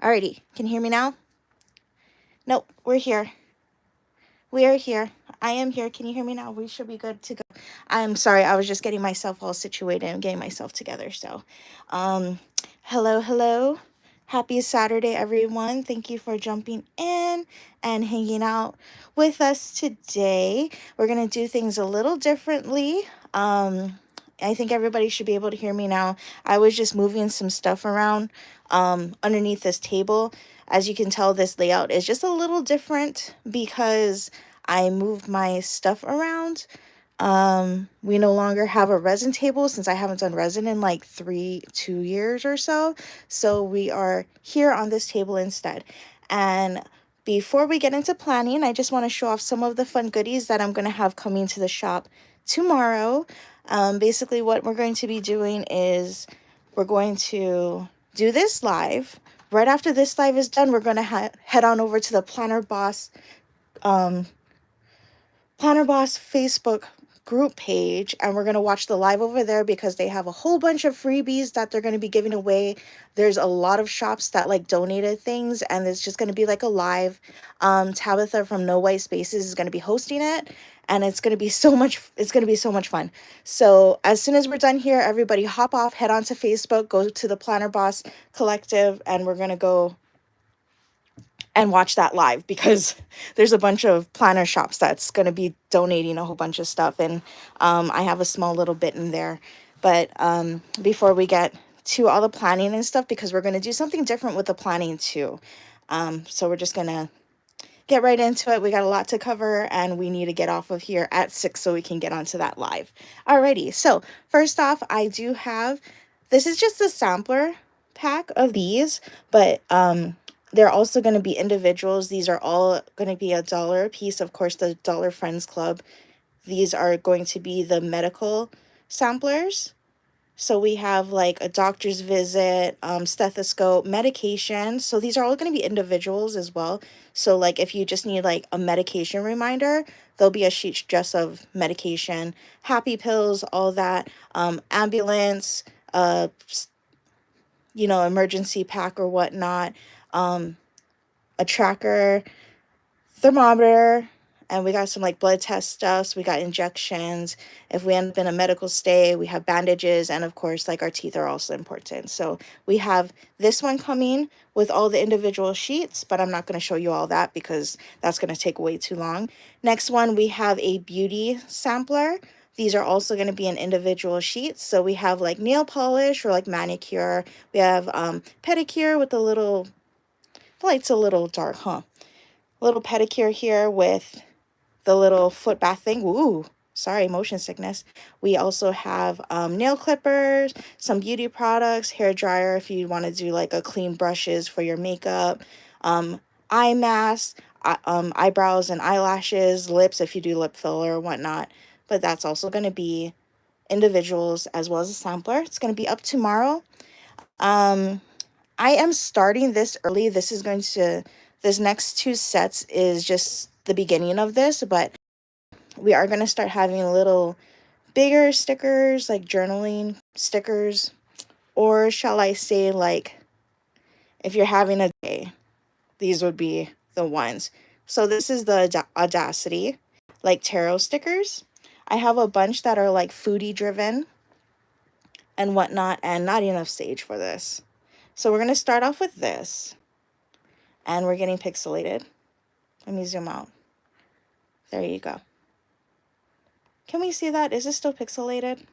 Alrighty, can you hear me now? Nope, we're here. We are here. I am here. Can you hear me now? We should be good to go. I'm sorry, I was just getting myself all situated and getting myself together. So, um, hello, hello. Happy Saturday, everyone. Thank you for jumping in and hanging out with us today. We're going to do things a little differently. I think everybody should be able to hear me now. I was just moving some stuff around underneath this table. As you can tell, this layout is just a little different because I moved my stuff around. We no longer have a resin table since I haven't done resin in like 2 years or so. So we are here on this table instead. And before we get into planning, I just want to show off some of the fun goodies that I'm going to have coming to the shop tomorrow. Basically, what we're going to be doing is we're going to do this live. Right after this live is done, we're going to head on over to the um, Planner Boss Facebook group page, and we're going to watch the live over there because they have a whole bunch of freebies that they're going to be giving away. There's a lot of shops that like donated things, and it's just going to be like a live. Tabitha from No White Spaces is going to be hosting it, and it's going to be so much fun. So as soon as we're done here, everybody hop off, head on to Facebook, go to the Planner Boss Collective, and we're going to go and watch that live because there's a bunch of planner shops that's going to be donating a whole bunch of stuff, and I have a small little bit in there. But before we get to all the planning and stuff, because we're going to do something different with the planning too, so we're just going to get right into it. We got a lot to cover, and we need to get off of here at 6 so we can get onto that live. Alrighty, so first off, I do have, this is just a sampler pack of these, but they're also going to be individuals. These are all going to be $1 a piece. Of course, the Dollar Friends Club. These are going to be the medical samplers. So we have like a doctor's visit, stethoscope, medication. So these are all going to be individuals as well. So like if you just need like a medication reminder, there'll be a sheet just of medication, happy pills, all that, ambulance, emergency pack or whatnot, a tracker, thermometer, and we got some like blood test stuffs. We got injections. If we end up in a medical stay, we have bandages, and of course, like our teeth are also important. So we have this one coming with all the individual sheets, but I'm not going to show you all that because that's going to take way too long. Next one, we have a beauty sampler. These are also going to be in individual sheets. So we have like nail polish or like manicure. We have pedicure with a little, the light's a little dark, huh? Little pedicure here with the little foot bath thing. Ooh, sorry, motion sickness. We also have nail clippers, some beauty products, hair dryer if you want to do like a clean brushes for your makeup, eye mask, eyebrows and eyelashes, lips if you do lip filler or whatnot. But that's also going to be individuals as well as a sampler. It's going to be up tomorrow. Um, I am starting this early. This next two sets is just the beginning of this, but we are going to start having little bigger stickers, like journaling stickers, or shall I say, like, if you're having a day, these would be the ones. So this is the Audacity, like tarot stickers. I have a bunch that are like foodie driven and whatnot, and not enough stage for this. So we're going to start off with this, and we're getting pixelated. Let me zoom out. There you go. Can we see that? Is it still pixelated?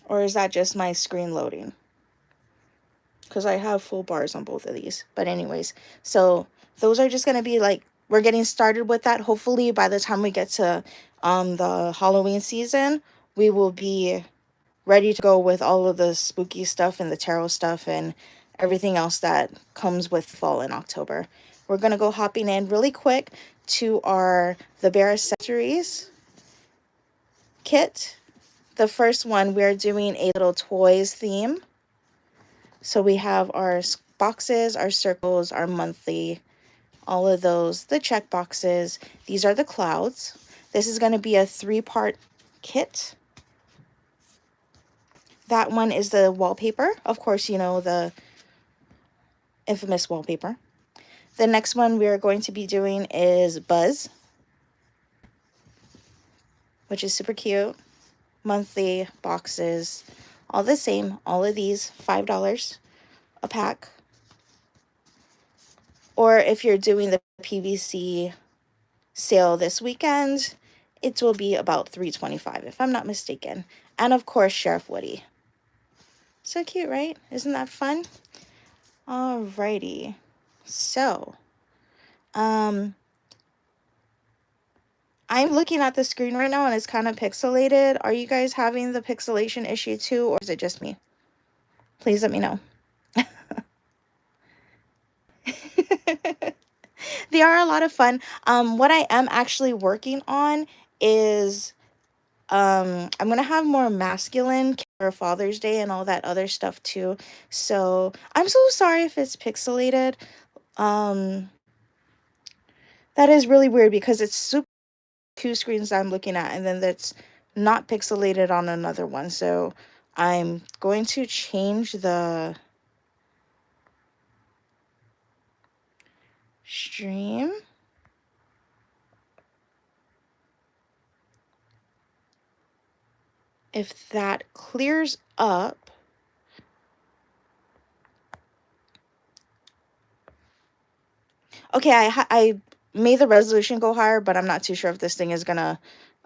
Or is that just my screen loading? Because I have full bars on both of these. But anyways, so those are just going to be like, we're getting started with that. Hopefully by the time we get to the Halloween season, we will be ready to go with all of the spooky stuff and the tarot stuff and everything else that comes with fall in October. We're going to go hopping in really quick to the Bare Accessories kit. The first one, we're doing a little toys theme. So we have our boxes, our circles, our monthly, all of those, the check boxes. These are the clouds. This is going to be a 3-part kit. That one is the wallpaper. Of course, you know, infamous wallpaper. The next one we are going to be doing is Buzz, which is super cute. Monthly boxes, all the same. All of these, $5 a pack. Or if you're doing the PVC sale this weekend, it will be about $3.25 if I'm not mistaken. And of course, Sheriff Woody. So cute, right? Isn't that fun? Alrighty. So, I'm looking at the screen right now and it's kind of pixelated. Are you guys having the pixelation issue too, or is it just me? Please let me know. They are a lot of fun. What I am actually working on is I'm gonna have more masculine for Father's Day and all that other stuff too. So I'm so sorry if it's pixelated. Um, that is really weird because it's super two screens I'm looking at, and then that's not pixelated on another one. So I'm going to change the stream. If that clears up. Okay, I made the resolution go higher, but I'm not too sure if this thing is gonna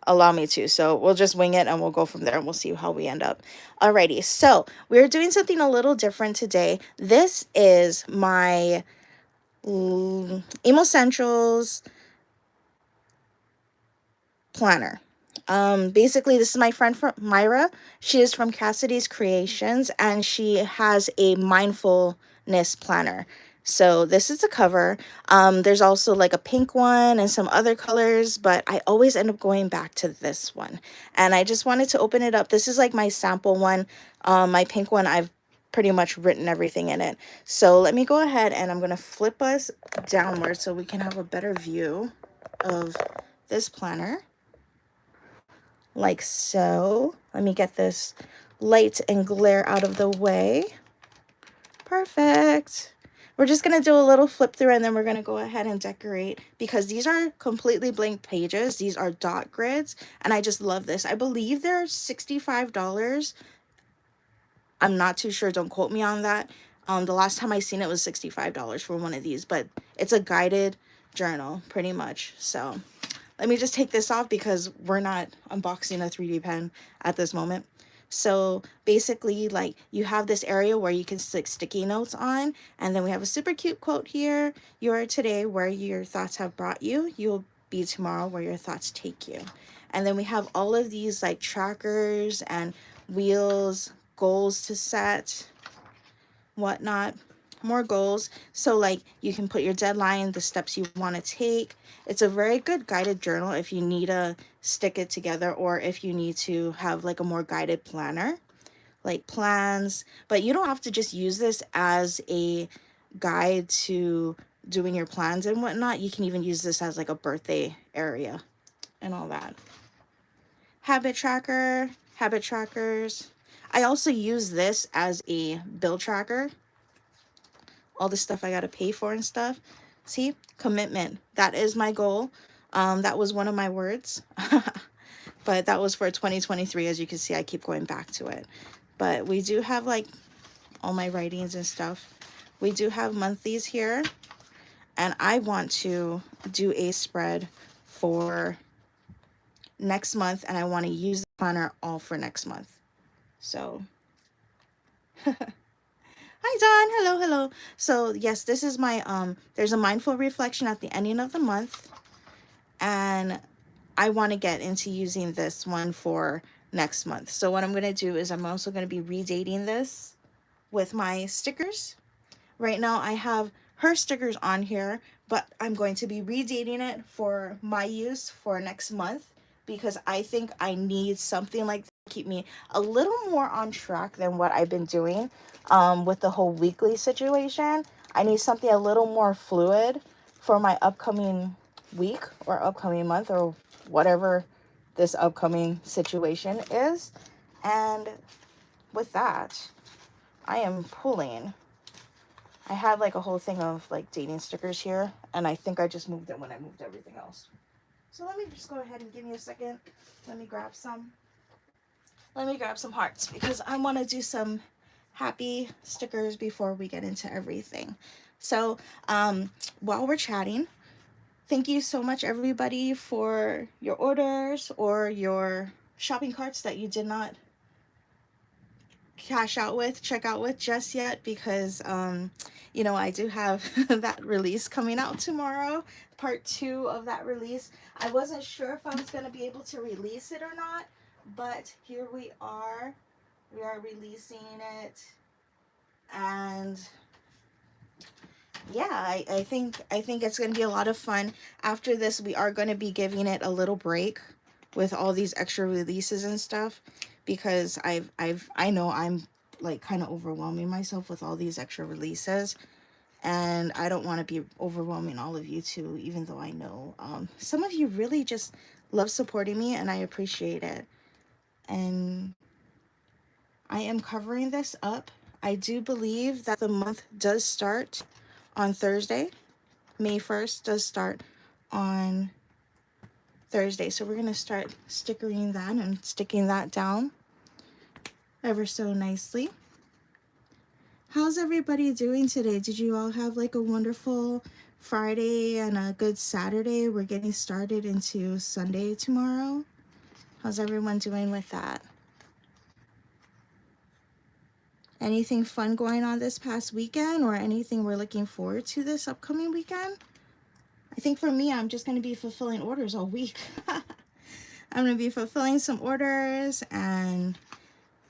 allow me to. So we'll just wing it and we'll go from there and we'll see how we end up. Alrighty, so we're doing something a little different today. This is my Emo Centrals planner. Basically, this is my friend from Myra. She is from Cassidy's Creations and she has a mindfulness planner. So this is the cover. There's also like a pink one and some other colors, but I always end up going back to this one. And I just wanted to open it up. This is like my sample one. My pink one, I've pretty much written everything in it. So let me go ahead and I'm going to flip us downward so we can have a better view of this planner. Like so. Let me get this light and glare out of the way. Perfect. We're just going to do a little flip through and then we're going to go ahead and decorate because these are completely blank pages. These are dot grids and I just love this. I believe they're $65. I'm not too sure. Don't quote me on that. The last time I seen it was $65 for one of these, but it's a guided journal pretty much. So let me just take this off because we're not unboxing a 3D pen at this moment. So basically, like, you have this area where you can stick sticky notes on, and then we have a super cute quote here. You are today where your thoughts have brought you. You will be tomorrow where your thoughts take you. And then we have all of these like trackers and wheels, goals to set, whatnot, more goals. So like you can put your deadline, the steps you want to take. It's a very good guided journal if you need to stick it together or if you need to have like a more guided planner, like plans. But you don't have to just use this as a guide to doing your plans and whatnot. You can even use this as like a birthday area and all that. Habit tracker, habit trackers. I also use this as a bill tracker. All the stuff I got to pay for and stuff. See, commitment. That is my goal. That was one of my words. But that was for 2023. As you can see, I keep going back to it. But we do have like all my writings and stuff. We do have monthlies here. And I want to do a spread for next month. And I want to use the planner all for next month. So hi Don, hello, hello. So yes, this is my there's a mindful reflection at the ending of the month, and I want to get into using this one for next month. So what I'm going to do is I'm also going to be redating this with my stickers. Right now I have her stickers on here, but I'm going to be redating it for my use for next month because I think I need something like that to keep me a little more on track than what I've been doing with the whole weekly situation. I need something a little more fluid for my upcoming week or upcoming month or whatever this upcoming situation is. And with that, I am pulling I had like a whole thing of like dating stickers here, and I think I just moved it when I moved everything else. So let me just go ahead and give me a second. Let me grab some. Let me grab some hearts because I want to do some happy stickers before we get into everything. So while we're chatting, thank you so much everybody for your orders or your shopping carts that you did not check out with just yet, because you know, I do have that release coming out tomorrow, part 2 of that release. I wasn't sure if I was going to be able to release it or not, but here we are releasing it. And yeah, I think it's going to be a lot of fun. After this, we are going to be giving it a little break with all these extra releases and stuff, because I know I'm like kind of overwhelming myself with all these extra releases, and I don't want to be overwhelming all of you too, even though I know some of you really just love supporting me, and I appreciate it. And I am covering this up. I do believe that the month does start on Thursday. May 1st does start on Thursday. So we're going to start stickering that and sticking that down ever so nicely. How's everybody doing today? Did you all have like a wonderful Friday and a good Saturday? We're getting started into Sunday tomorrow. How's everyone doing with that? Anything fun going on this past weekend, or anything we're looking forward to this upcoming weekend? I think for me, I'm just going to be fulfilling orders all week. I'm going to be fulfilling some orders and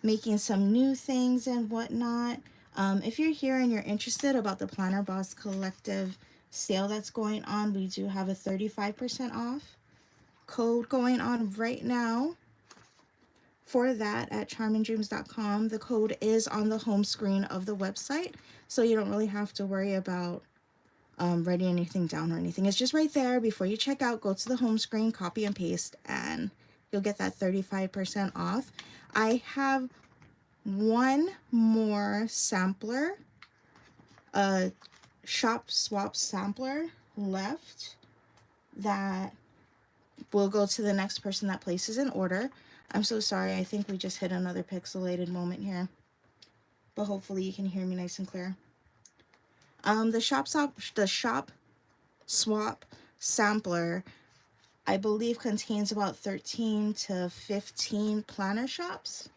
making some new things and whatnot. If you're here and you're interested about the Planner Boss Collective sale that's going on, we do have a 35% off code going on right now for that at charmingdreams.com. The code is on the home screen of the website, so you don't really have to worry about writing anything down or anything. It's just right there. Before you check out, go to the home screen, copy and paste, and you'll get that 35% off. I have one more sampler, a shop swap sampler left that will go to the next person that places an order. I'm so sorry. I think we just hit another pixelated moment here, but hopefully you can hear me nice and clear. The shop swap sampler, I believe, contains about 13 to 15 planner shops,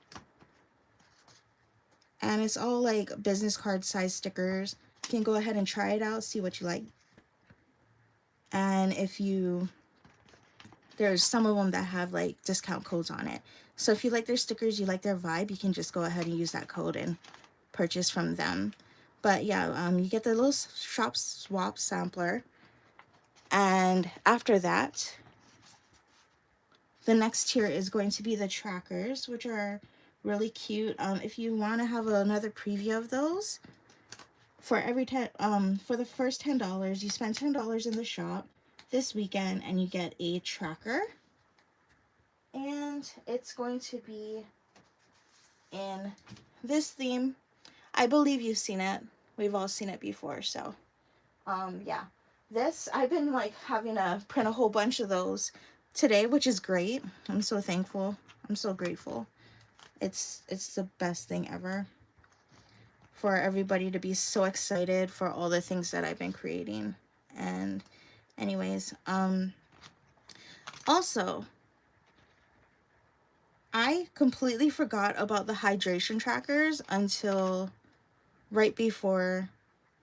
and it's all like business card size stickers. You can go ahead and try it out, see what you like. And if you, there's some of them that have like discount codes on it, so if you like their stickers, you like their vibe, you can just go ahead and use that code and purchase from them. But yeah, you get the little shop swap sampler, and after that, the next tier is going to be the trackers, which are really cute. If you want to have another preview of those, for every for the first $10, you spend $10 in the shop this weekend, and you get a tracker. And it's going to be in this theme. I believe you've seen it. We've all seen it before. So, yeah. This, I've been like having to print a whole bunch of those today, which is great. I'm so thankful. I'm so grateful. It's the best thing ever for everybody to be so excited for all the things that I've been creating. And anyways, also, I completely forgot about the hydration trackers until right before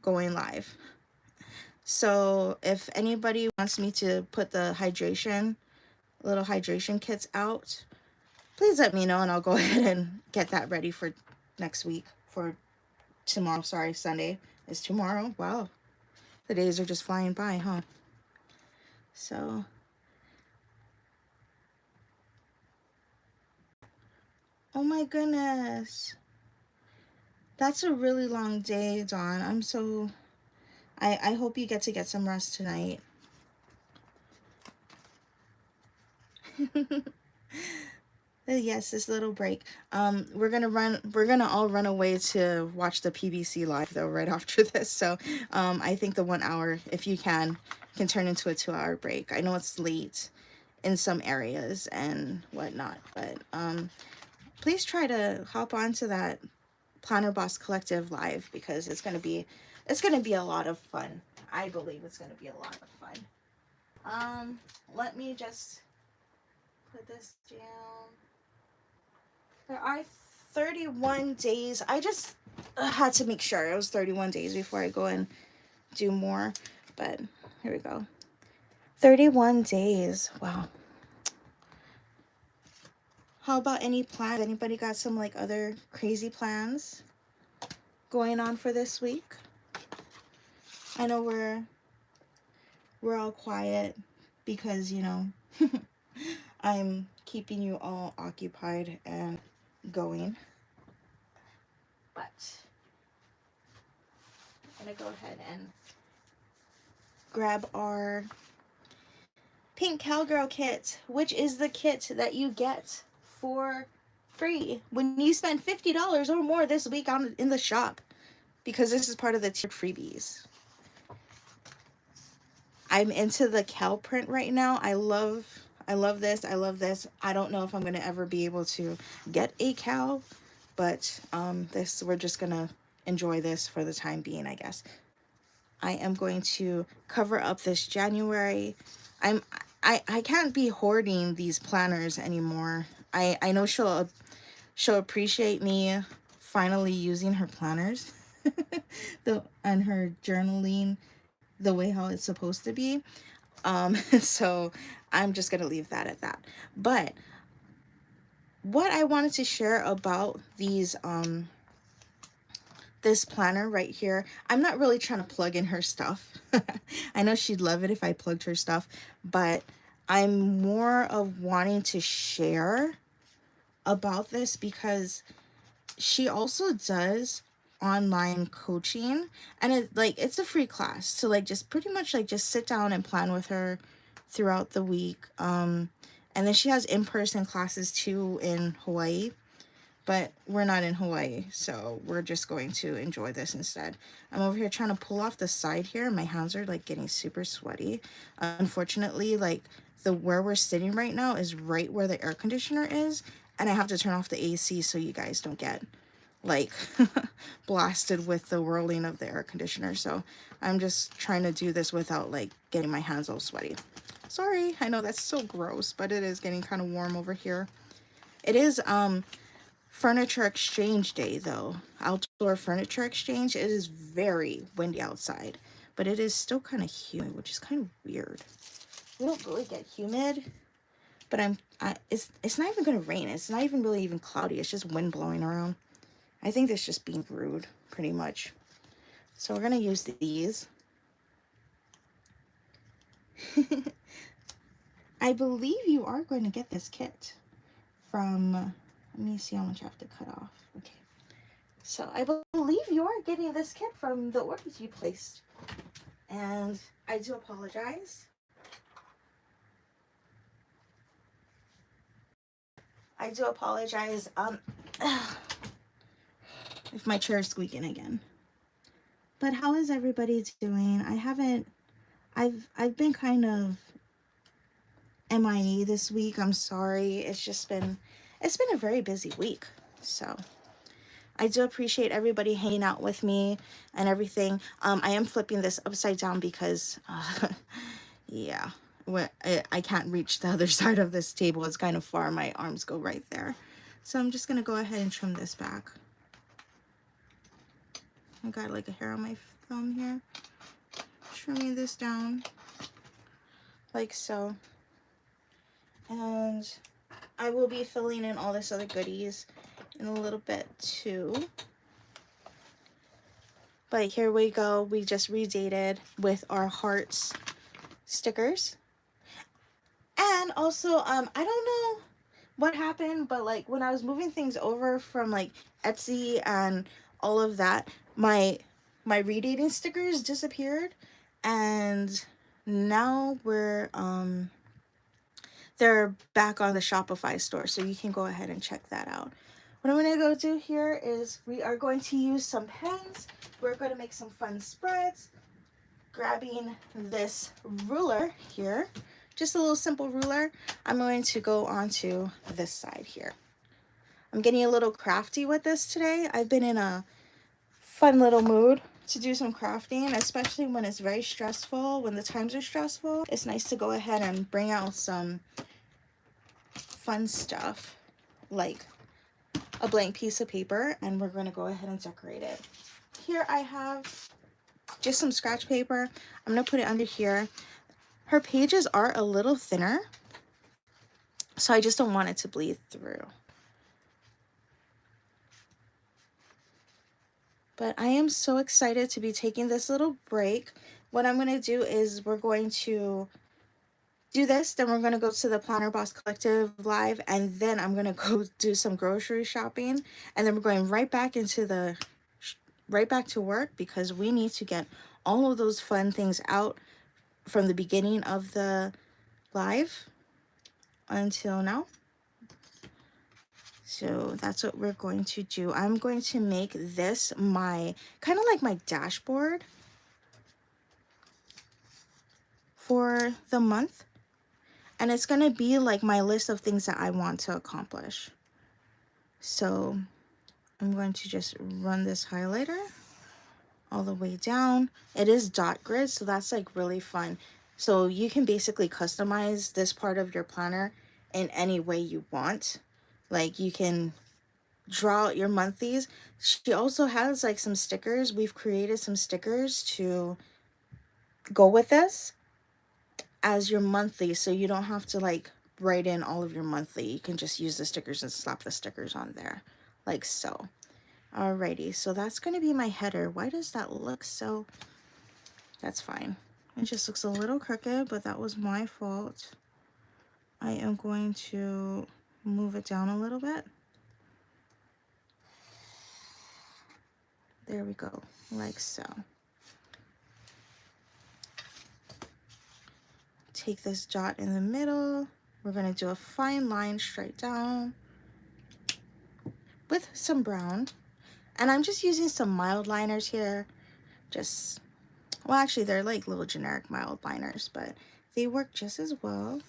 going live. So if anybody wants me to put the little hydration kits out, please let me know, and I'll go ahead and get that ready for next week, for tomorrow. Sorry, Sunday is tomorrow. Wow. The days are just flying by, huh? So, oh my goodness. That's a really long day, Dawn. I hope you get to get some rest tonight. Yes, this little break. We're gonna all run away to watch the PBC live though right after this. So, I think the 1 hour, if you can turn into a 2 hour break. I know it's late in some areas and whatnot, but please try to hop onto that Planner Boss Collective live because it's gonna be a lot of fun. I believe it's gonna be a lot of fun. Let me just put this down. There are 31 days. I just had to make sure it was 31 days before I go and do more. But here we go. 31 days. Wow. How about any plans? Anybody got some like other crazy plans going on for this week? I know we're all quiet because, I'm keeping you all occupied and going. But I'm gonna go ahead and grab our Pink Cowgirl kit, which is the kit that you get for free when you spend $50 or more this week on in the shop, because this is part of the tiered freebies. I'm into the cow print right now. I love this. I love this. I don't know if I'm going to ever be able to get a cow, but this we're just going to enjoy this for the time being, I guess. I am going to cover up this January. I can't be hoarding these planners anymore. I know she'll appreciate me finally using her planners and her journaling the way how it's supposed to be. So I'm just gonna leave that at that. But what I wanted to share about these this planner right here, I'm not really trying to plug in her stuff. I know she'd love it if I plugged her stuff, but I'm more of wanting to share about this because she also does online coaching, and it's a free class, so like just pretty much like just sit down and plan with her throughout the week. And then she has in-person classes too in Hawaii, but we're not in Hawaii, so we're just going to enjoy this instead. I'm over here trying to pull off the side here, and my hands are like getting super sweaty. Unfortunately, like the where we're sitting right now is right where the air conditioner is, and I have to turn off the AC so you guys don't get like blasted with the whirling of the air conditioner. So I'm just trying to do this without like getting my hands all sweaty. Sorry, I know that's so gross, but it is getting kind of warm over here. It is furniture exchange day though. Outdoor furniture exchange. It is very windy outside, but it is still kind of humid, which is kind of weird. We don't really get humid, but it's not even gonna rain. It's not even really even cloudy. It's just wind blowing around. I think that's just being rude, pretty much. So we're gonna use these. I believe you are going to get this kit from, let me see how much I have to cut off. Okay. So I believe you are getting this kit from the orders you placed. And I do apologize. I do apologize if my chair is squeaking again. But how is everybody doing? I've been kind of MIA this week. I'm sorry. It's been a very busy week. So I do appreciate everybody hanging out with me and everything. I am flipping this upside down because yeah, I can't reach the other side of this table. It's kind of far. My arms go right there. So I'm just gonna go ahead and trim this back. I got like a hair on my thumb here. Trimming this down like so. And I will be filling in all this other goodies in a little bit too. But here we go. We just redated with our hearts stickers. And also, I don't know what happened, but like when I was moving things over from like Etsy and all of that, my redating stickers disappeared, and now we're they're back on the Shopify store, so you can go ahead and check that out. What I'm going to go do here is we are going to use some pens. We're going to make some fun spreads. Grabbing this ruler here, just a little simple ruler. I'm going to go onto this side here. I'm getting a little crafty with this today. I've been in a fun little mood to do some crafting, especially when it's very stressful, when the times are stressful. It's nice to go ahead and bring out some fun stuff like a blank piece of paper, and we're going to go ahead and decorate it. Here I have just some scratch paper. I'm going to put it under here. Her pages are a little thinner, so I just don't want it to bleed through. But I am so excited to be taking this little break. What I'm going to do is we're going to do this, then we're going to go to the Planner Boss Collective live, and then I'm going to go do some grocery shopping, and then we're going right back into right back to work, because we need to get all of those fun things out from the beginning of the live until now. So that's what we're going to do. I'm going to make this my kind of like my dashboard for the month, and it's going to be like my list of things that I want to accomplish. So I'm going to just run this highlighter all the way down. It is dot grid, so that's like really fun. So you can basically customize this part of your planner in any way you want. Like you can draw out your monthlies. She also has like some stickers. We've created some stickers to go with this as your monthly, so you don't have to like write in all of your monthly. You can just use the stickers and slap the stickers on there like so. Alrighty, so that's going to be my header. Why does that look so... That's fine. It just looks a little crooked, but that was my fault. I am going to move it down a little bit. There we go, like so. Take this dot in the middle. We're going to do a fine line straight down with some brown. And I'm just using some mild liners here. Just, well, actually, they're like little generic mild liners, but they work just as well.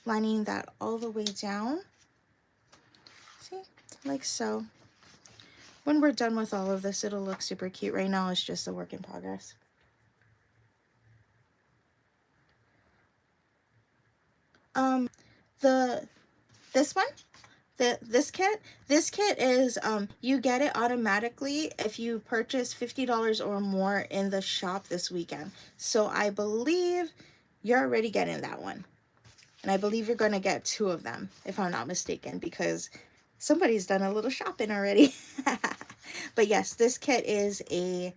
Lining that all the way down. See, like so. When we're done with all of this, it'll look super cute. Right now, it's just a work in progress. This kit is you get it automatically if you purchase $50 or more in the shop this weekend. So I believe you're already getting that one, and I believe you're going to get 2 of them if I'm not mistaken, because somebody's done a little shopping already. But yes, this kit is a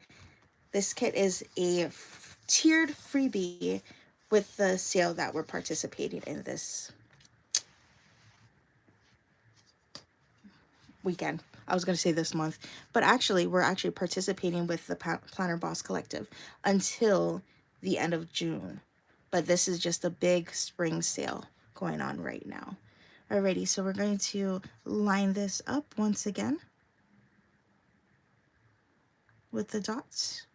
tiered freebie with the sale that we're participating in this weekend. I was going to say this month, but actually we're actually participating with the Planner Boss Collective until the end of June. But this is just a big spring sale going on right now. Alrighty, so we're going to line this up once again with the dots.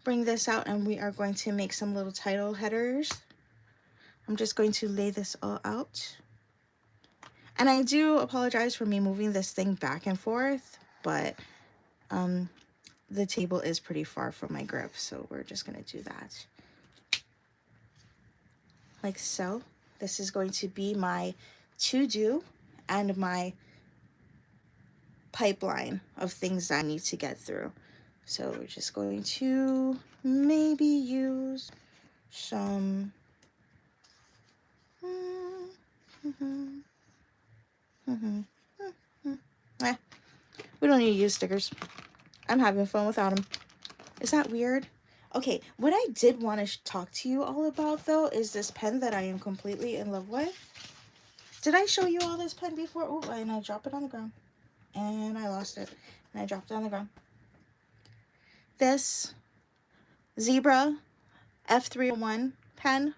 Bring this out, and we are going to make some little title headers. I'm just going to lay this all out. And I do apologize for me moving this thing back and forth, but the table is pretty far from my grip, so we're just going to do that. Like so. This is going to be my to-do and my pipeline of things that I need to get through. So we're just going to maybe use some... we don't need to use stickers. I'm having fun without them. Is that weird? Okay, what I did want to talk to you all about, though, is this pen that I am completely in love with. Did I show you all this pen before? Oh, and I dropped it on the ground. And I lost it. And I dropped it on the ground. This Zebra F301 pen,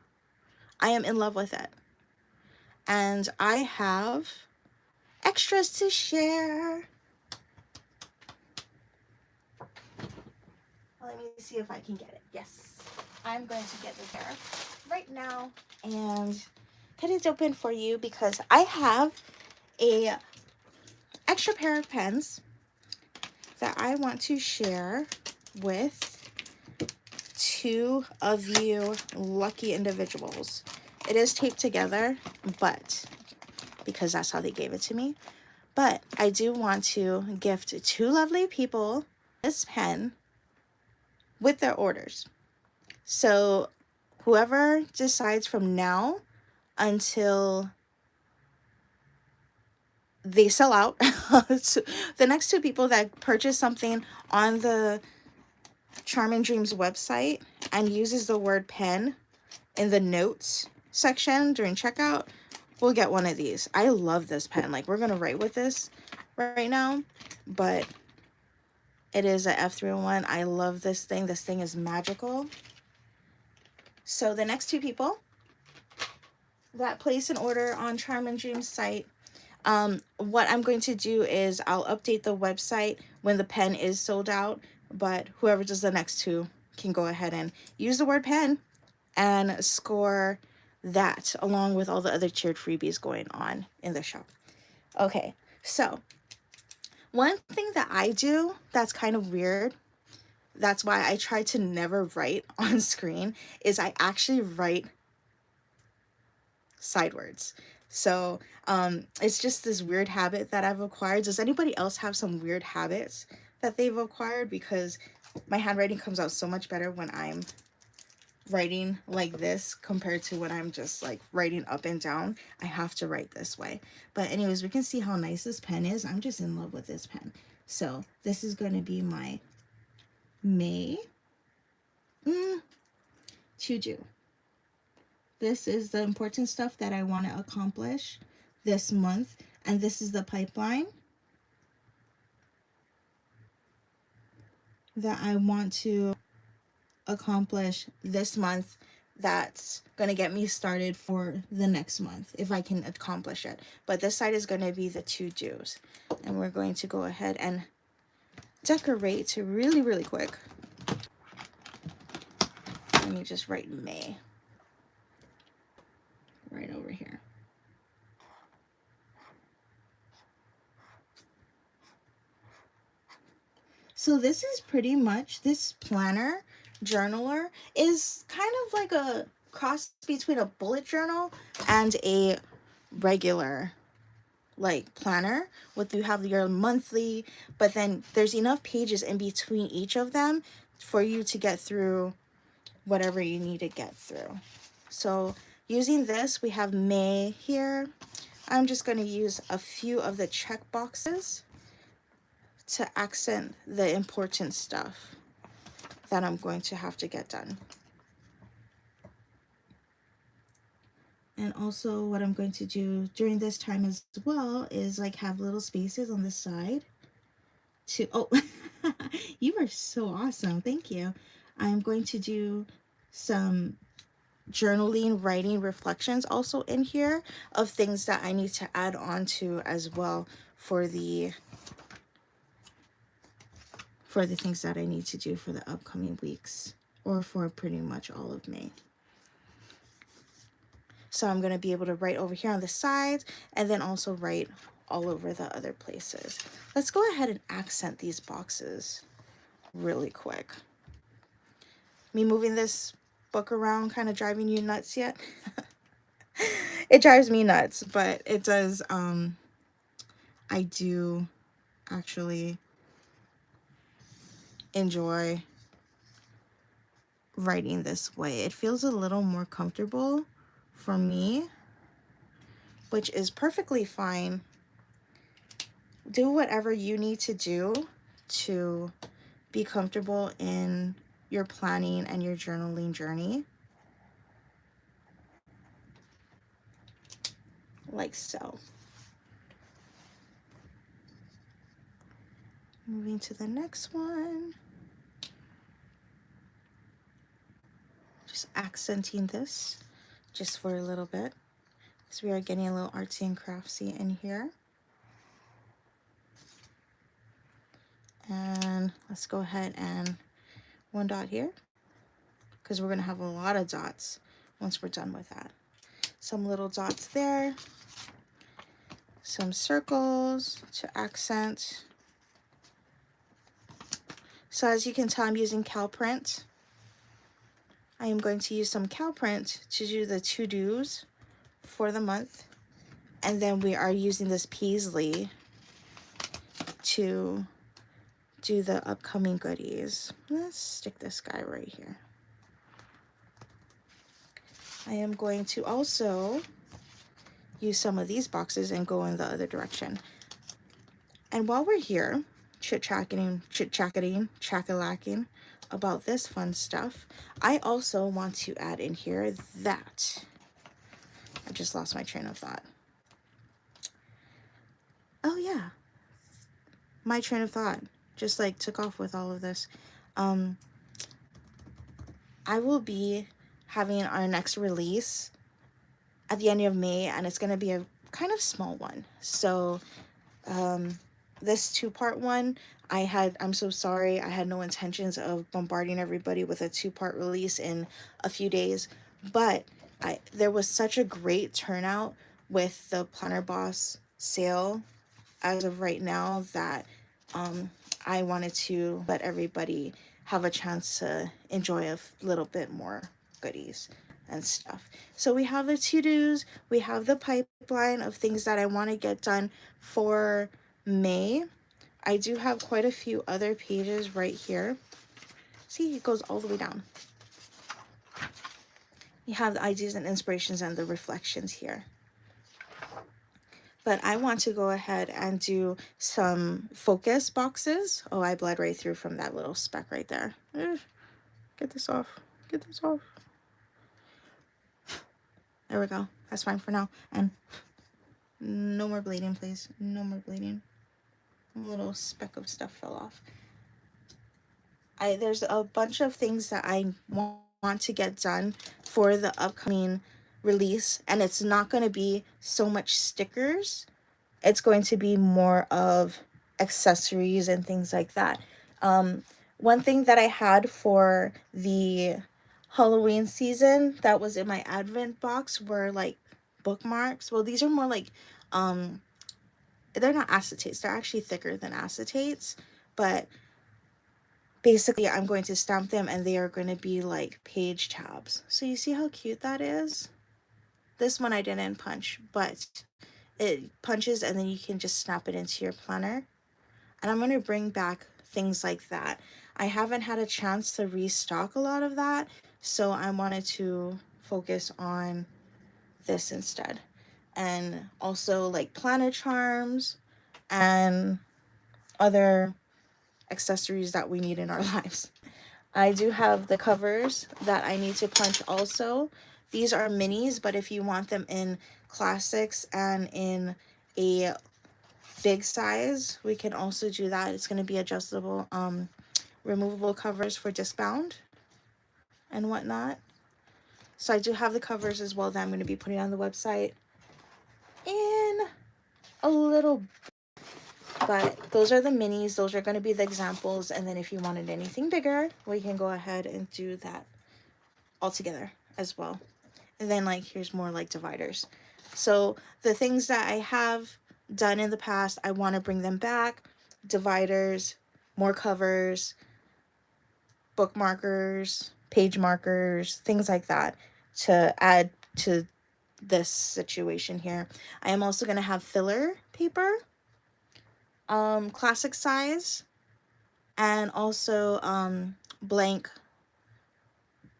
I am in love with it. and I have extras to share. Let me see if I can get it. Yes, I'm going to get it there right now and cut it open for you because I have a extra pair of pens that I want to share with two of you lucky individuals. It is taped together, but because that's how they gave it to me. But I do want to gift two lovely people this pen with their orders. So whoever decides from now until they sell out, so the next two people that purchase something on the Charm and Dreams website and uses the word pen in the notes section during checkout will get one of these. I love this pen. Like, we're gonna write with this right now, but it is a F301. I love this thing. This thing is magical. So the next two people that place an order on Charm and Dreams site, what I'm going to do is I'll update the website when the pen is sold out, but whoever does the next two can go ahead and use the word pen and score that along with all the other tiered freebies going on in the shop. Okay, so one thing that I do that's kind of weird, that's why I try to never write on screen, is I actually write sidewards. So it's just this weird habit that I've acquired. Does anybody else have some weird habits that they've acquired? Because my handwriting comes out so much better when I'm writing like this compared to when I'm just like writing up and down. I have to write this way. But anyways, we can see how nice this pen is. I'm just in love with this pen. So this is going to be my May to do. This is the important stuff that I want to accomplish this month, and this is the pipeline that I want to accomplish this month that's going to get me started for the next month if I can accomplish it. But this side is going to be the to-dos, and we're going to go ahead and decorate really, really quick. Let me just write May right over here. So this is pretty much, this planner journaler is kind of like a cross between a bullet journal and a regular like planner with, you have your monthly, but then there's enough pages in between each of them for you to get through whatever you need to get through. So using this, we have May here. I'm just going to use a few of the check boxes to accent the important stuff that I'm going to have to get done. And also what I'm going to do during this time as well is like have little spaces on the side to, oh, you are so awesome. Thank you. I'm going to do some journaling, writing reflections also in here of things that I need to add on to as well for the things that I need to do for the upcoming weeks or for pretty much all of May. So I'm going to be able to write over here on the sides and then also write all over the other places. Let's go ahead and accent these boxes really quick. Me moving this book around kind of driving you nuts yet? It drives me nuts, but it does, I do actually enjoy writing this way. It feels a little more comfortable for me, which is perfectly fine. Do whatever you need to do to be comfortable in your planning and your journaling journey. Like so. Moving to the next one. Just accenting this just for a little bit. So we are getting a little artsy and craftsy in here. And let's go ahead and one dot here, because we're going to have a lot of dots once we're done with that. Some little dots there, some circles to accent. So as you can tell, I'm using cow print. I am going to use some cow print to do the to-dos for the month. And then we are using this paisley to do the upcoming goodies. Let's stick this guy right here. I am going to also use some of these boxes and go in the other direction. And while we're here, chit-chatting, chack-a-lacking about this fun stuff, I also want to add in here that, I just lost my train of thought. Oh yeah, my train of thought just like took off with all of this. I will be having our next release at the end of May, and it's going to be a kind of small one. So this two-part one, I'm so sorry, I had no intentions of bombarding everybody with a two-part release in a few days, but there was such a great turnout with the Planner Boss sale as of right now that I wanted to let everybody have a chance to enjoy a little bit more goodies and stuff. So we have the to-dos, we have the pipeline of things that I want to get done for May. I do have quite a few other pages right here. See, it goes all the way down. You have the ideas and inspirations and the reflections here. But I want to go ahead and do some focus boxes. Oh, I bled right through from that little speck right there. Get this off. Get this off. There we go. That's fine for now. And no more bleeding, please. No more bleeding. A little speck of stuff fell off. There's a bunch of things that I want to get done for the upcoming release, and it's not going to be so much stickers. It's going to be more of accessories and things like that. One thing that I had for the Halloween season that was in my advent box were like bookmarks. Well, these are more like they're not acetates, they're actually thicker than acetates, but basically I'm going to stamp them and they are going to be like page tabs. So you see how cute that is? This one I didn't punch, but it punches and then you can just snap it into your planner. And I'm going to bring back things like that. I haven't had a chance to restock a lot of that, so I wanted to focus on this instead. And also like planner charms and other accessories that we need in our lives. I do have the covers that I need to punch also. These are minis, but if you want them in classics and in a big size, we can also do that. It's going to be adjustable, removable covers for disc bound and whatnot. So I do have the covers as well that I'm going to be putting on the website in a little, but those are the minis. Those are going to be the examples. And then if you wanted anything bigger, we can go ahead and do that all together as well. And then like here's more like dividers. So the things that I have done in the past, I want to bring them back. Dividers, more covers, bookmarkers, page markers, things like that to add to this situation here. I am also going to have filler paper, classic size, and also blank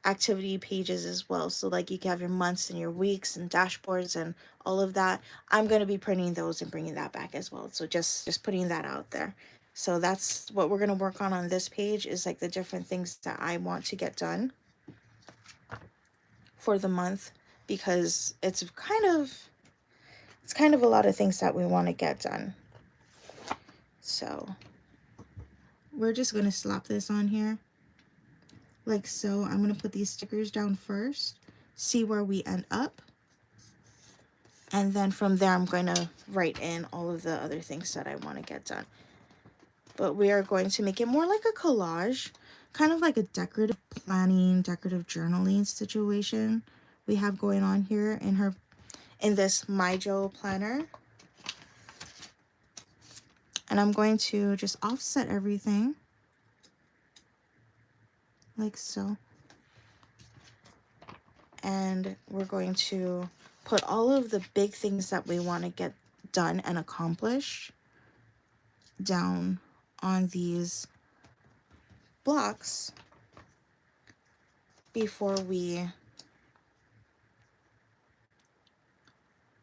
activity pages as well. So like you can have your months and your weeks and dashboards and all of that. I'm going to be printing those and bringing that back as well. So just putting that out there. So that's what we're going to work on this page, is like the different things that I want to get done for the month, because it's kind of a lot of things that we want to get done. So we're just going to slap this on here like so. I'm going to put these stickers down first, see where we end up. And then from there, I'm going to write in all of the other things that I want to get done. But we are going to make it more like a collage, kind of like a decorative planning, decorative journaling situation we have going on here in this My Joe planner. And I'm going to just offset everything like so. And we're going to put all of the big things that we want to get done and accomplish down on these blocks before we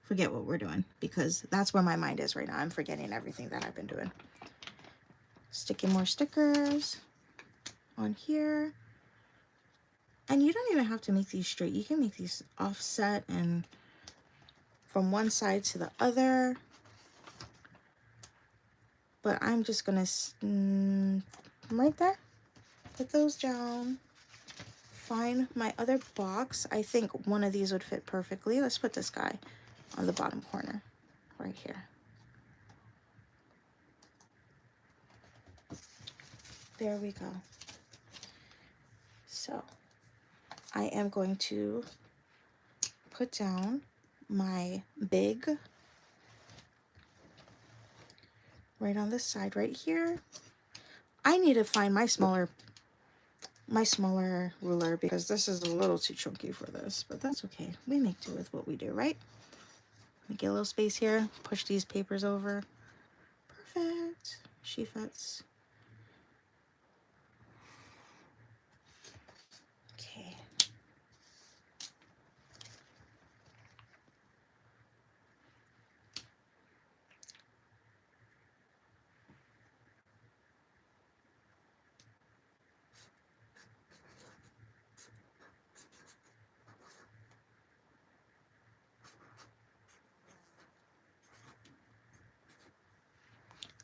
forget what we're doing, because that's where my mind is right now. I'm forgetting everything that I've been doing. Sticking more stickers on here. And you don't even have to make these straight. You can make these offset and from one side to the other. But I'm just gonna right there, put those down. Find my other box. I think one of these would fit perfectly. Let's put this guy on the bottom corner right here. There we go. So I am going to put down my big right on this side right here. I need to find my smaller ruler because this is a little too chunky for this, but that's okay. We make do with what we do, right? Get a little space here, push these papers over. Perfect. She fits. Okay.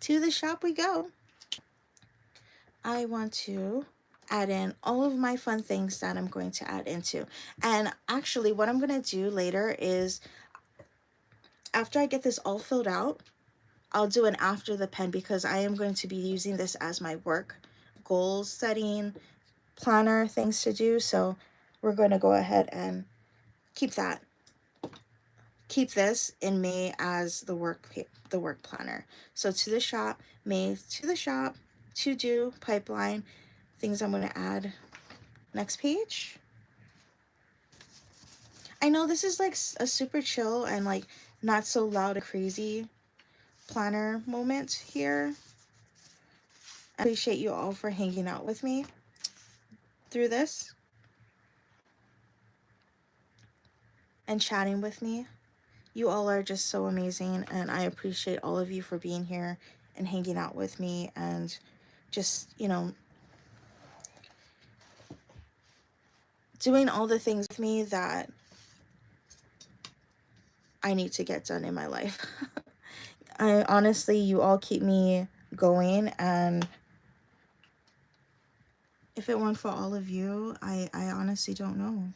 To the shop we go. I want to add in all of my fun things that I'm going to add into. And actually what I'm going to do later is after I get this all filled out, I'll do an after the pen because I am going to be using this as my work goal setting planner things to do. So we're going to go ahead and keep this in May as the work planner. So to the shop, May to the shop, to do, pipeline, things I'm going to add. Next page. I know this is like a super chill and like not so loud and crazy planner moment here. I appreciate you all for hanging out with me through this and chatting with me. You all are just so amazing, and I appreciate all of you for being here and hanging out with me and just, you know, doing all the things with me that I need to get done in my life. I honestly, you all keep me going, and if it weren't for all of you, I honestly don't know.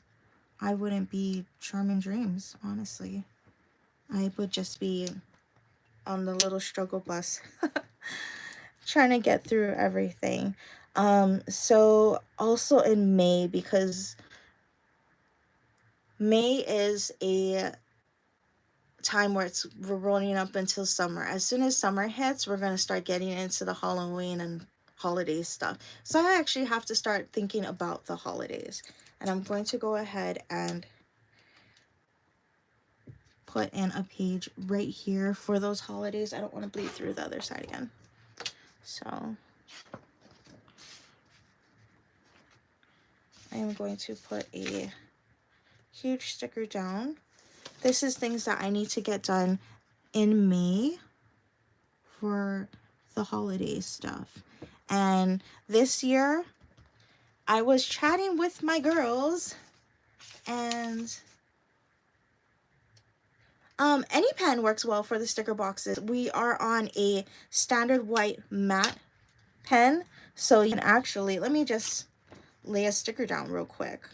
I wouldn't be Charming Dreams, honestly. I would just be on the little struggle bus trying to get through everything. So also in May, because May is a time where we're rolling up until summer. As soon as summer hits, we're going to start getting into the Halloween and holiday stuff. So I actually have to start thinking about the holidays. And I'm going to go ahead and put in a page right here for those holidays. I don't want to bleed through the other side again. So I am going to put a huge sticker down. This is things that I need to get done in May for the holiday stuff. And this year I was chatting with my girls, and any pen works well for the sticker boxes. We are on a standard white matte pen, so you can actually, let me just lay a sticker down real quick.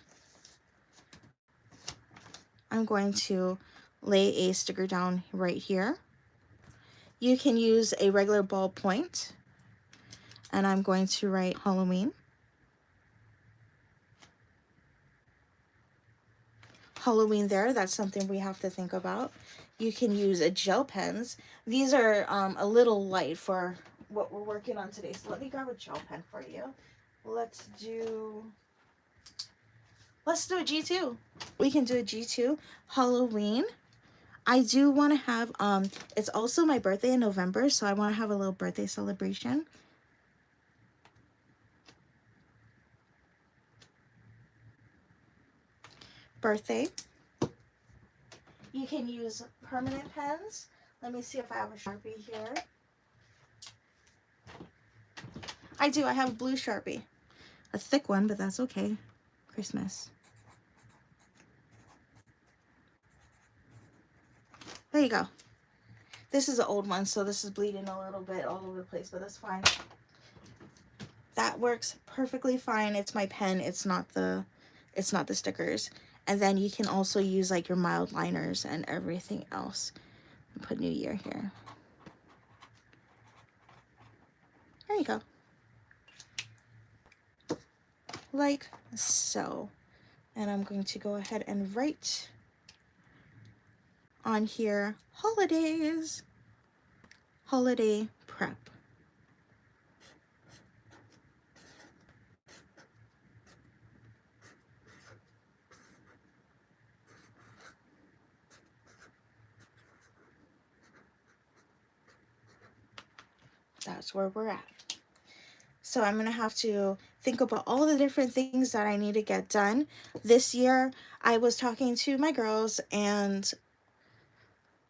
I'm going to lay a sticker down right here. You can use a regular ballpoint, and I'm going to write Halloween. Halloween there, that's something we have to think about. You can use a gel pens. These are a little light for what we're working on today. So let me grab a gel pen for you. Let's do a G2. We can do a G2 Halloween. I do want to have it's also my birthday in November, so I want to have a little birthday celebration. Birthday. You can use permanent pens. Let me see if I have a Sharpie here. I do. I have a blue Sharpie. A thick one, but that's okay. Christmas. There you go. This is an old one, so this is bleeding a little bit all over the place, but that's fine. That works perfectly fine. It's my pen. It's not the stickers. And then you can also use like your mild liners and everything else. Put New Year here. There you go. Like so. And I'm going to go ahead and write on here, holidays, holiday prep. That's where we're at. So I'm going to have to think about all the different things that I need to get done. This year, I was talking to my girls, and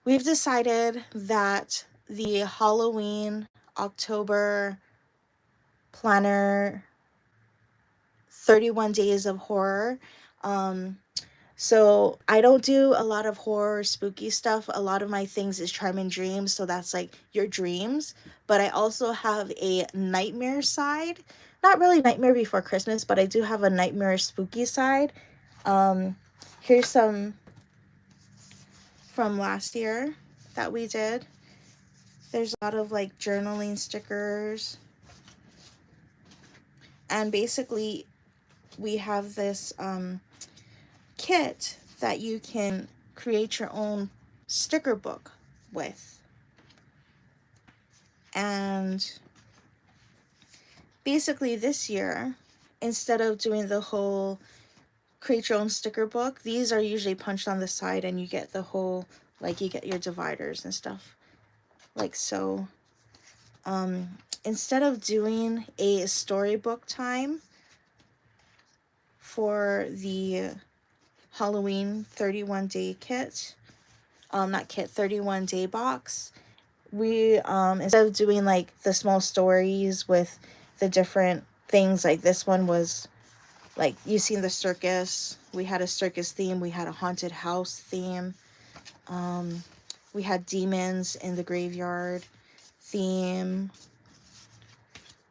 we've decided that the Halloween October planner 31 days of horror, so I don't do a lot of horror spooky stuff. A lot of my things is Charming Dreams, so that's like your dreams. But I also have a nightmare side. Not really Nightmare Before Christmas, but I do have a nightmare spooky side. Here's some from last year that we did. There's a lot of like journaling stickers. And basically we have this kit that you can create your own sticker book with. And basically this year, instead of doing the whole create your own sticker book, these are usually punched on the side, and you get the whole, like you get your dividers and stuff like so. Instead of doing a storybook time for the Halloween 31 day kit, not kit, 31 day box, we instead of doing like the small stories with the different things, like this one was like you've seen the circus, we had a circus theme, we had a haunted house theme, we had demons in the graveyard theme,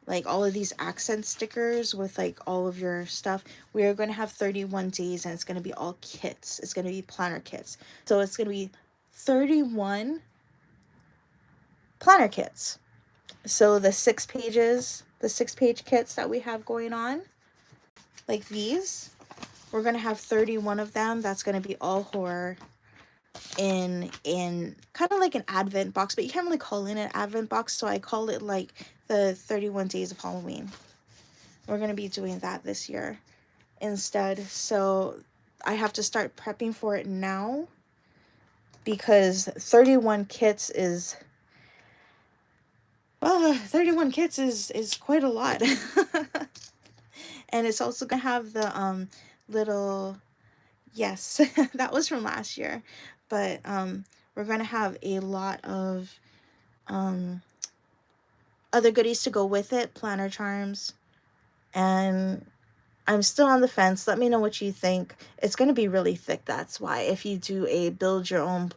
like all of these accent stickers with like all of your stuff. We are going to have 31 days, and it's going to be all kits. It's going to be planner kits. So it's going to be 31 planner kits. So the 6 pages, the 6-page kits that we have going on, like these, we're going to have 31 of them. That's going to be all horror in kind of like an advent box, but you can't really call it an advent box, so I call it like the 31 days of Halloween. We're going to be doing that this year instead. So I have to start prepping for it now, because 31 kits is 31 kits is quite a lot. And it's also gonna have the little, yes, that was from last year, but we're gonna have a lot of other goodies to go with it, planner charms, and I'm still on the fence. Let me know what you think. It's gonna be really thick, that's why, if you do a build your own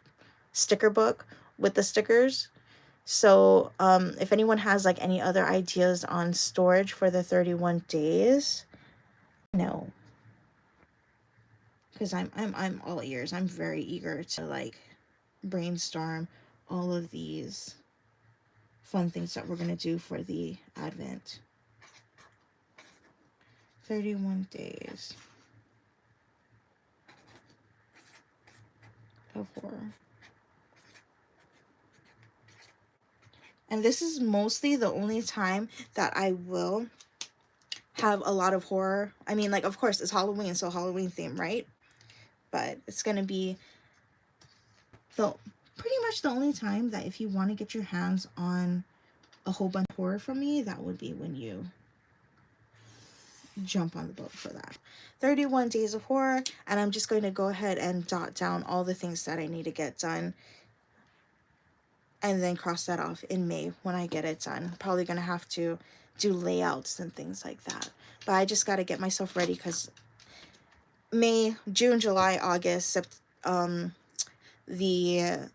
sticker book with the stickers. So if anyone has like any other ideas on storage for the 31 days, no, because I'm all ears. I'm very eager to like brainstorm all of these fun things that we're going to do for the Advent. 31 days of horror. And this is mostly the only time that I will have a lot of horror. I mean, like, of course, it's Halloween, so Halloween theme, right? But it's going to be pretty much the only time that if you want to get your hands on a whole bunch of horror from me, that would be when you jump on the boat for that. 31 days of horror, and I'm just going to go ahead and dot down all the things that I need to get done and then cross that off in May when I get it done. Probably gonna have to do layouts and things like that, but I just got to get myself ready because May, June, July, August, the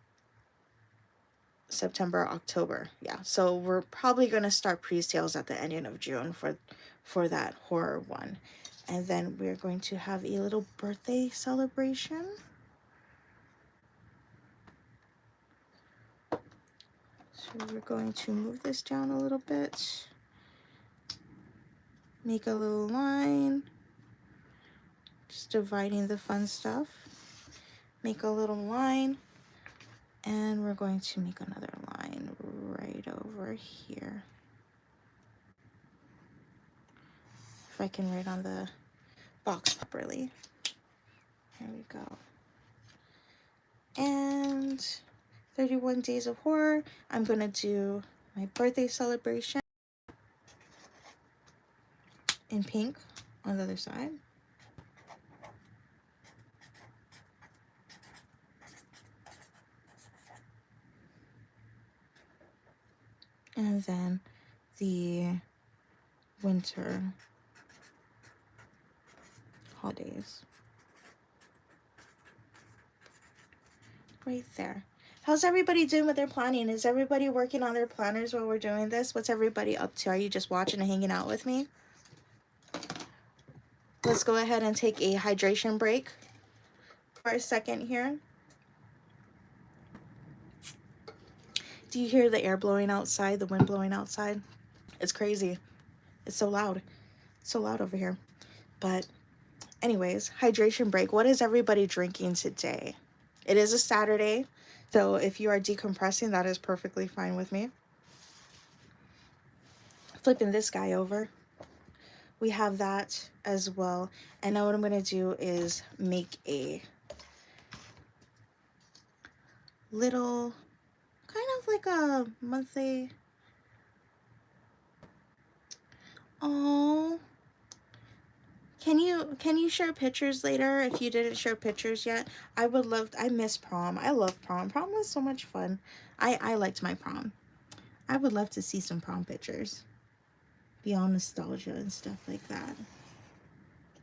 September, October, yeah, so we're probably gonna start pre-sales at the ending of June for that horror one. And then we're going to have a little birthday celebration. So we're going to move this down a little bit. Make a little line. Just dividing the fun stuff. Make a little line. And we're going to make another line right over here. If I can write on the box properly. There we go. And 31 days of horror. I'm going to do my birthday celebration in pink on the other side. And then the winter holidays right there. How's everybody doing with their planning? Is everybody working on their planners while we're doing this? What's everybody up to? Are you just watching and hanging out with me? Let's go ahead and take a hydration break for a second here. Do you hear the air blowing outside, the wind blowing outside? It's crazy. It's so loud. It's so loud over here. But anyways, hydration break. What is everybody drinking today? It is a Saturday, so if you are decompressing, that is perfectly fine with me. Flipping this guy over. We have that as well. And now what I'm going to do is make a little, kind of like a monthly. Oh, can you share pictures later if you didn't share pictures yet? I would love, I miss prom. I love prom. Prom was so much fun. I liked my prom. I would love to see some prom pictures. Beyond nostalgia and stuff like that.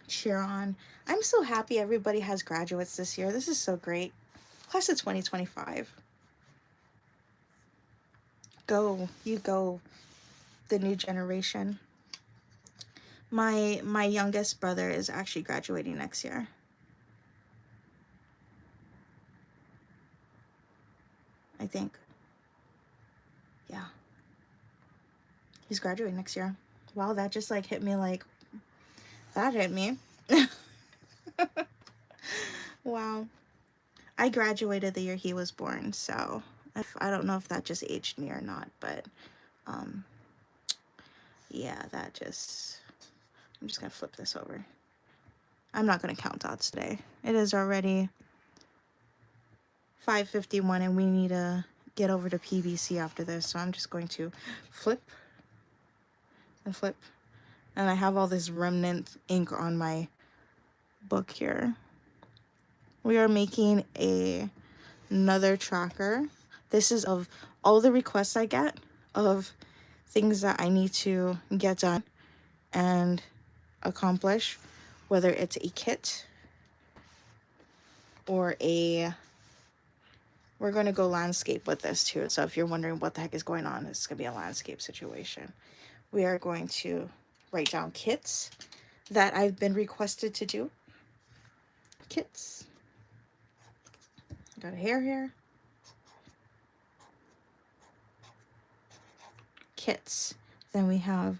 Cheer on. I'm so happy everybody has graduates this year. This is so great. Class of 2025. Go. You go. The new generation. My youngest brother is actually graduating next year. I think. Yeah. He's graduating next year. Wow, that just like hit me like, that hit me. Wow. I graduated the year he was born, so I don't know if that just aged me or not, but yeah, that just, I'm just gonna flip this over. I'm not gonna count dots today. It is already 5:51 and we need to get over to PBC after this, so I'm just going to flip and flip. And I have all this remnant ink on my book here. We are making another tracker. This is of all the requests I get of things that I need to get done and accomplish, whether it's a kit or we're going to go landscape with this too. So if you're wondering what the heck is going on, it's going to be a landscape situation. We are going to write down kits that I've been requested to do. Kits. Got a hair here. kits. Then we have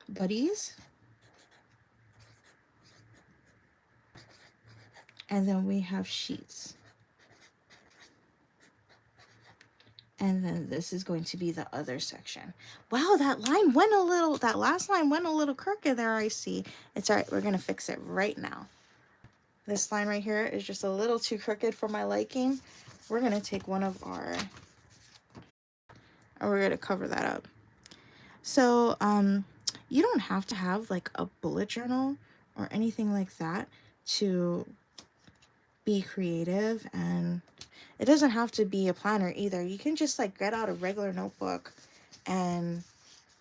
buddies. And then we have sheets. And then this is going to be the other section. Wow, that last line went a little crooked there, I see. It's all right, we're gonna fix it right now. This line right here is just a little too crooked for my liking. We're gonna take one of our, and we're gonna cover that up. So, you don't have to have like a bullet journal or anything like that to be creative, and it doesn't have to be a planner either. You can just like get out a regular notebook and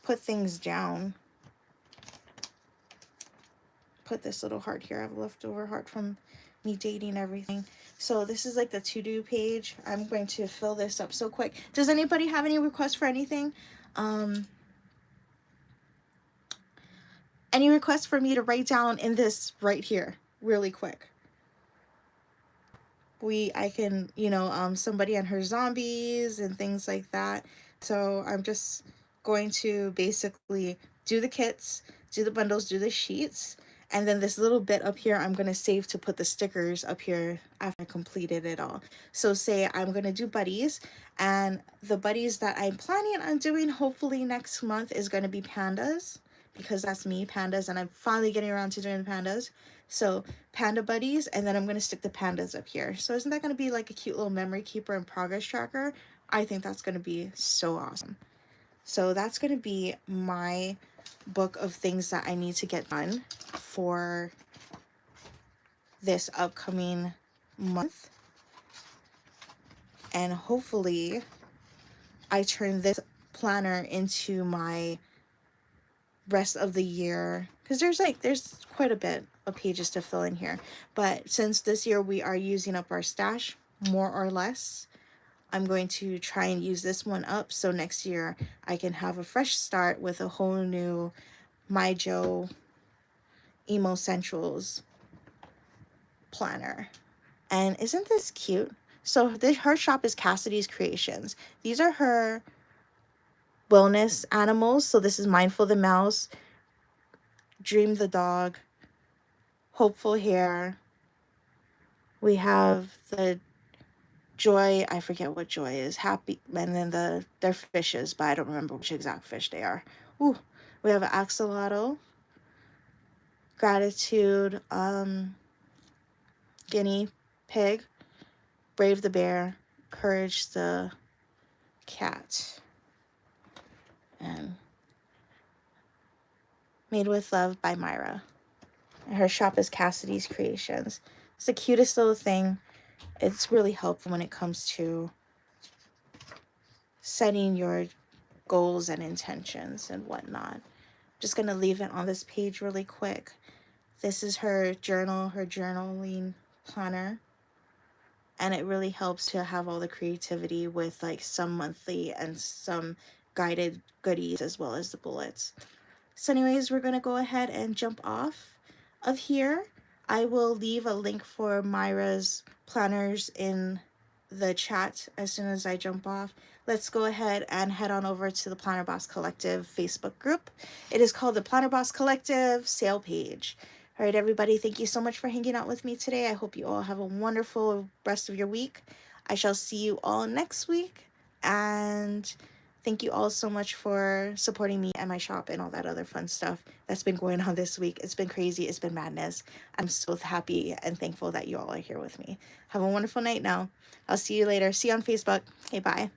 put things down. Put this little heart here. I have a leftover heart from me dating everything. So this is like the to-do page. I'm going to fill this up so quick. Does anybody have any requests for anything? Any requests for me to write down in this right here really quick? I can, somebody and her zombies and things like that. So I'm just going to basically do the kits, do the bundles, do the sheets, and then this little bit up here I'm going to save to put the stickers up here after I completed it all. So say I'm going to do buddies, and the buddies that I'm planning on doing hopefully next month is going to be pandas, because that's me, pandas, and I'm finally getting around to doing the pandas. So panda buddies, and then I'm going to stick the pandas up here. So isn't that going to be like a cute little memory keeper and progress tracker? I think that's going to be so awesome. So that's going to be my book of things that I need to get done for this upcoming month. And hopefully I turn this planner into my rest of the year, because there's quite a bit of pages to fill in here. But since this year we are using up our stash more or less, I'm going to try and use this one up so next year I can have a fresh start with a whole new My Joe Emo Centrals planner. And isn't this cute? So her shop is Cassidy's Creations. These are her wellness animals. So this is Mindful the mouse, Dream the dog, Hopeful hare. We have the Joy, I forget what Joy is, Happy, and then they're fishes, but I don't remember which exact fish they are. Ooh, we have an axolotl, Gratitude, Guinea pig, Brave the bear, Courage the cat, and Made with Love by Myra. And her shop is Cassidy's Creations. It's the cutest little thing. It's really helpful when it comes to setting your goals and intentions and whatnot. Just gonna leave it on this page really quick. This is her journal, her journaling planner, and it really helps to have all the creativity with like some monthly and some guided goodies as well as the bullets. So anyways, we're gonna go ahead and jump off of here. I will leave a link for Myra's planners in the chat as soon as I jump off. Let's go ahead and head on over to the Planner Boss Collective Facebook group. It is called the Planner Boss Collective sale page. All right, everybody, thank you so much for hanging out with me today. I hope you all have a wonderful rest of your week. I shall see you all next week, and thank you all so much for supporting me and my shop and all that other fun stuff that's been going on this week. It's been crazy. It's been madness. I'm so happy and thankful that you all are here with me. Have a wonderful night now. I'll see you later. See you on Facebook. Okay, bye.